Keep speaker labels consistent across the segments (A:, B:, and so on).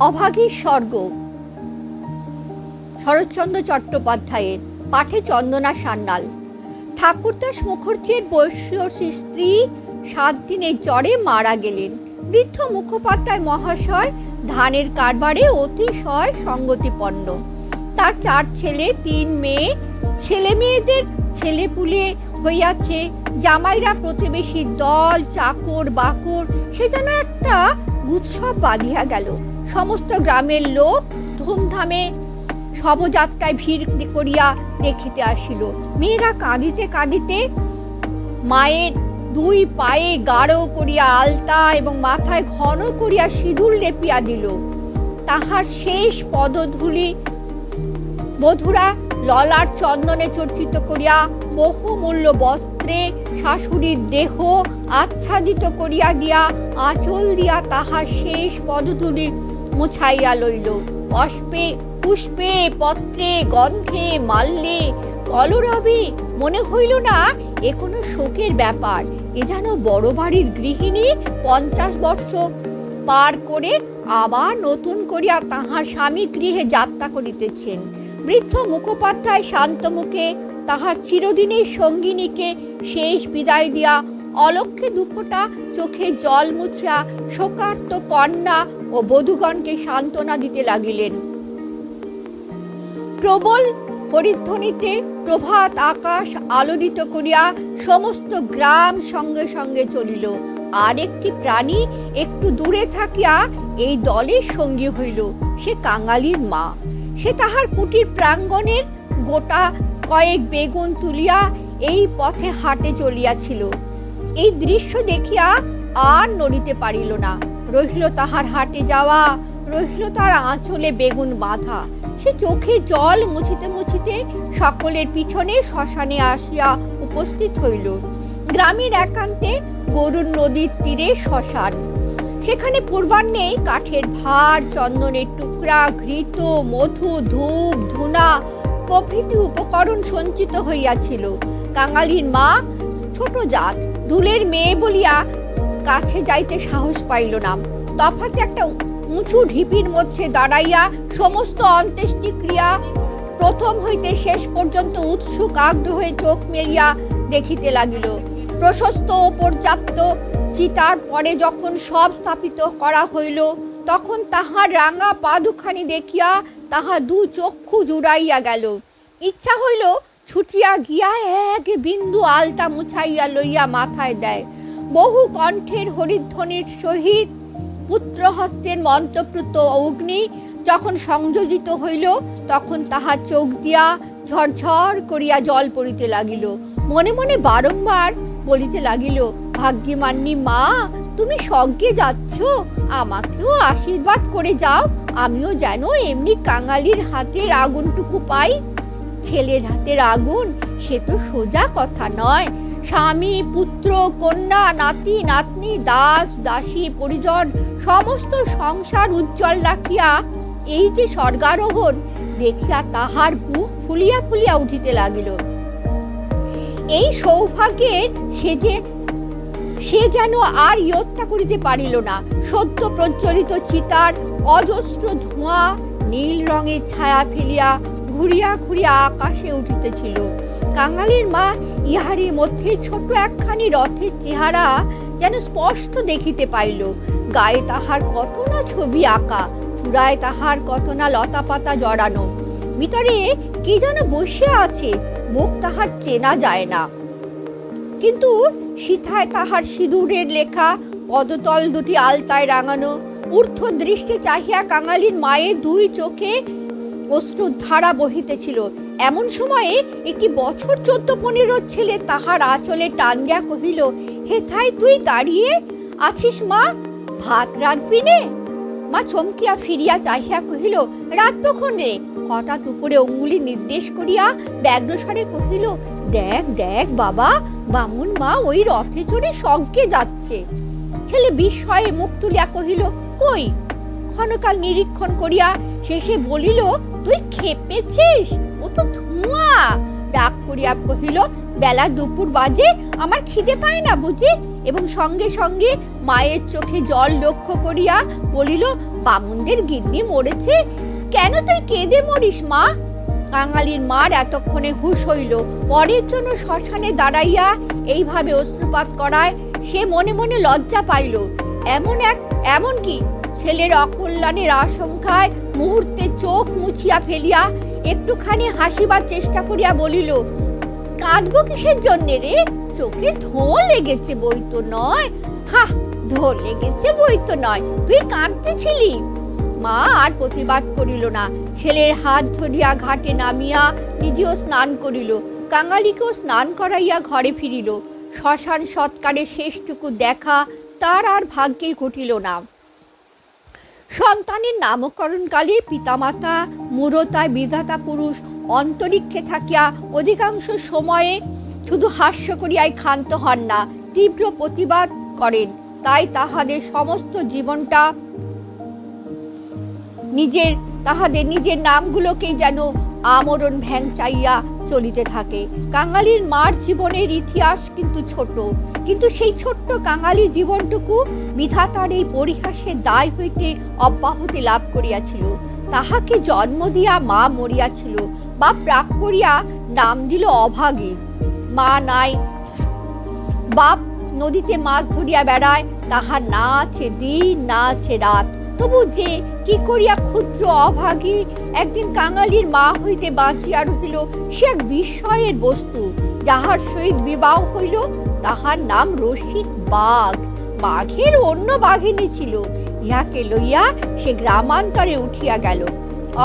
A: অভাগীর স্বর্গ, শরৎচন্দ্র চট্টোপাধ্যায়ের, পাঠে চন্দনা সান্যাল। ঠাকুরদাস মুখার্জির বয়সী স্ত্রী 7 দিনের জ্বরে মারা গেলেন। বৃদ্ধ মুখোপাধ্যায় মহাশয় ধানের কারবারে অতিশয় সঙ্গতিপন্ন। তার 4 ছেলে 3 মেয়ে। ছেলে মেয়েদের ছেলেপুলে হইয়াছে, জামাইরা প্রতিবেশী দল, চাকর বাকর, সে যেন একটা উৎসব বাঁধিয়া গেল। সমস্ত গ্রামের লোক ধুমধামে শবযাত্রায় ভিড় করিয়া দেখিতে আসিল। মেয়েরা কাঁদিতে কাঁদিতে মায়ের 2 পায়ে গাঢ় করিয়া আলতা এবং মাথায় ঘন করিয়া সিঁদুর লেপিয়া দিল। তাহার শেষ পদধূলি বধূরা ললাট চন্দনে চর্চিত করিয়া বহুমূল্য বস্ত্রে শাশুড়ির দেহ আচ্ছাদিত করিয়া দিয়া আঁচল দিয়া তাহার শেষ পদধূলি মুছাইয়া লইল। পুষ্পে পত্রে গন্ধে মাল্যে কলরবে মনে হইল না এ কোনো শোকের ব্যাপার। এ যেন বড় বাড়ির গৃহিণী 50 বর্ষ পার করে আবার নতুন করিয়া তাহার স্বামী গৃহে যাত্রা করিতেছেন। বৃদ্ধ মুখোপাধ্যায় শান্ত মুখে তাহার চিরদিনের সঙ্গিনীকে শেষ বিদায় দিয়া অলক্ষ্যে 2 ফোঁটা চোখে জল মুছিয়া শোকার্ত কন্যা ও বধূগণকে সান্ত্বনা দিতে লাগিলেন। প্রবল হরিধ্বনিতে প্রভাত আকাশ আলোড়িত করিয়া সমস্ত গ্রাম সঙ্গে সঙ্গে চলিল। আর একটি প্রাণী একটু দূরে থাকিয়া এই দলের সঙ্গী হইল। সে কাঙালির মা। সে তাহার কুটির প্রাঙ্গণের গোটা কয়েক বেগুন তুলিয়া এই পথে হাটে চলিয়াছিল। এই দৃশ্য দেখিয়া আর নড়িতে পারিল না। রহিল তাহার হাটে যাওয়া, রহিল তার আঁচলে বেগুন বাঁধা। সে চোখে জল মুছিতে মুছিতে সকলের পিছনে শ্মশানে আসিয়া উপস্থিত হইল। গ্রামের একান্তে গরুর নদীর তীরে শ্মশান। সেখানে পূর্বাহ্নে কাঠের ভার, চন্দনের টুকরা, ঘৃত, মধু, ধূপ, ধুনা প্রভৃতি উপকরণ সঞ্চিত হইয়াছিল। কাঙালির মা ছোট জাত, দুলের মেয়ে বলিয়া কাছে যাইতে সাহস পাইল না। তফাতে একটা উঁচু ঢিপির মধ্যে দাঁড়াইয়া সমস্ত অন্ত্যেষ্টিক্রিয়া প্রথম হইতে শেষ পর্যন্ত উৎসুক আগ্রহে চোখ মেলিয়া দেখিতে লাগিল। প্রশস্ত ও পর্যাপ্ত চিতার পরে যখন সব স্থাপিত করা হইল, তখন তাহার রাঙা পা দুখানি দেখিয়া তাহা 2 চক্ষু জুড়াইয়া গেল। ইচ্ছা হইল ছুটিয়া গিয়া 1 বিন্দু আলতা মুছাইয়া লইয়া মাথায় দেয়। বহু কণ্ঠের হরিধ্বনির সহিত পুত্রহস্তের মন্ত্রপ্লুত অগ্নি যখন সংযোজিত হইল, তখন তাহার চোখ দিয়া ঝরঝর করিয়া জল পড়িতে লাগিল। মনে মনে বারংবার বলিতে লাগিল, ভাগ্যমান্নী মা, তুমি স্বর্গে যাচ্ছ, আমাকেও আশীর্বাদ করে যাও, আমিও যেন এমনি কাঙালির হাতের আগুনটুকু পাই। ছেলের হাতের আগুন সে তো সোজা কথা নয়। স্বামী, পুত্র, কন্যা, নাতি নাতনি, দাস দাসী, পরিজন সমস্ত সংসার উজ্জ্বল রাখিয়া এই যে স্বর্গারোহণ দেখিয়া তাহার বুক ফুলিয়া ফুলিয়া উঠিতে লাগিল। এই সৌভাগ্যের সে যেন আর ইয়ত্তা করিতে পারিল না। সদ্য প্রজ্বলিত চিতার অজস্র ধোঁয়া নীল রঙের ছায়া ফেলিয়া ঘুরিয়া ঘুরিয়া আকাশে উঠিতেছিল। কাঙালির মা ইহারই মধ্যে ছোট একখানি রথের চেহারা যেন স্পষ্ট দেখিতে পাইল। গায়ে তাহার কত না ছবি আঁকা, চূড়ায় তাহার কত না লতা পাতা জড়ানো। ভিতরে কে যেন বসিয়া আছে, মুখ তাহার চেনা যায় না, কিন্তু সিথায় তাহার সিঁদুরের লেখা, পদতল 2টি আলতায় রাঙানো। ঊর্ধ্ব দৃষ্টি চাহিয়া কাঙালির মায়ের 2 চোখে অশ্রুর ধারা বহিতেছিল। এমন সময়ে একটি বছর 14-15 ছেলে তাহার আঁচলে টান দিয়া কহিল, হেথায় তুই দাঁড়িয়ে আছিস মা, ভাত রাঁধবি নে? মা চমকিয়া ফিরিয়া চাহিয়া কহিল, রাঁধব খন রে। হঠাৎ উপরে অঙ্গুলি নির্দেশ করিয়া ব্যগ্রস্বরে কহিল, দেখ দেখ বাবা, বামুন মা ওই রথে চড়ে স্বর্গে যাচ্ছে। ছেলে বিস্ময়ে মুখ তুলিয়া কহিল, কই? ক্ষণকাল নিরীক্ষণ করিয়া শেষে বলিল, তুই খেপেছিস, ও তো ধোঁয়া, ডাক করিয়া কহিল, বেলা দুপুর বাজে, আমার খিদে পায় না বুঝি? এবং সঙ্গে সঙ্গে মায়ের চোখে জল লক্ষ্য করিয়া বলিল, বামুনদের গিন্নি মরেছে, কেন তুই কেঁদে মরিস মা? কাঙালির মার এতক্ষণে হুঁশ হইল। পরের জন্য শ্মশানে দাঁড়াইয়া এইভাবে অশ্রুপাত করায় সে মনে মনে লজ্জা পাইল। এমনকি ছেলের অকল্যাণের আশঙ্কায় মুহূর্তে চোখ মুছিয়া ফেলিয়া একটুখানি হাসিবার চেষ্টা করিয়া বলিল, কাঁদবো কিসের জন্য রে? চোখে ধোঁ লেগেছে বই তো নয়। হা, ধোঁ লেগেছে বই তো নয়, তুই কাঁদতেছিলি? মা আর প্রতিবাদ করিল না। ছেলের হাত ধরিয়া ঘাটে নামিয়া নিজেও স্নান করিল, কাঙালিকেও স্নান করাইয়া ঘরে ফিরিল। শ্মশান সৎকারের শেষটুকু দেখা তার আর ভাগ্যে ঘটিল না। সন্তানের নামকরণকালে পিতামাতা মূঢ়তায় বিধাতা পুরুষ অন্তরিক্ষে থাকিয়া অধিকাংশ সময়ে শুধু হাস্য করিয়াই ক্ষান্ত হন না, তীব্র প্রতিবাদ করেন। তাই তাহাদের সমস্ত জীবনটা তাহাদের নিজের নামগুলোকেই যেন আমরণ ভ্যাংচাইয়া চলিতে থাকে। কাঙালির মার জীবনের ইতিহাস কিন্তু ছোট, কিন্তু সেই ছোট্ট কাঙালি জীবনটুকু বিধাতার এই পরিহাসের দায় হইতে অব্যাহতি লাভ করিয়াছিল। তাহাকে জন্ম দিয়া মা মরিয়াছিল, বাপ রাগ করিয়া নাম দিল অভাগী। মা নাই, বাপ নদীতে মাছ ধরিয়া বেড়ায়, তাহার না আছে দিন না আছে রাত, তবু যে কি করিয়া ক্ষুদ্র অভাগী একদিন কাঙালির মা হইতে বাঁচিয়া রহিল, সে এক বিস্ময়ের বস্তু। যাহার সহিত বিবাহ হইল তাহার নাম রসিক বাঘ। বাঘের অন্য বাঘিনী ছিল, ইহাকে লইয়া সে গ্রামান্তরে উঠিয়া গেল।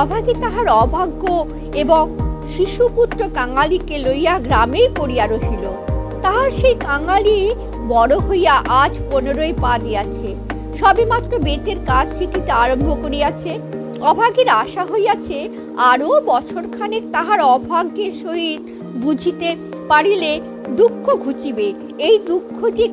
A: অভাগী তাহার অভাগ্য এবং শিশুপুত্র কাঙালিকে লইয়া গ্রামেই পড়িয়া রহিল। তাহার সেই কাঙালি বড় হইয়া আজ 15 পা দিয়াছে, সবে মাত্র বেতের কাজ শিখিতে আরম্ভ করিয়াছে। অভাগীর আশা হইয়াছে আরো বছরখানেক তাহার অভাগ্যের সহিত বুঝিতে পারিলে দুঃখ ঘুচিবে। এই দুঃখ যে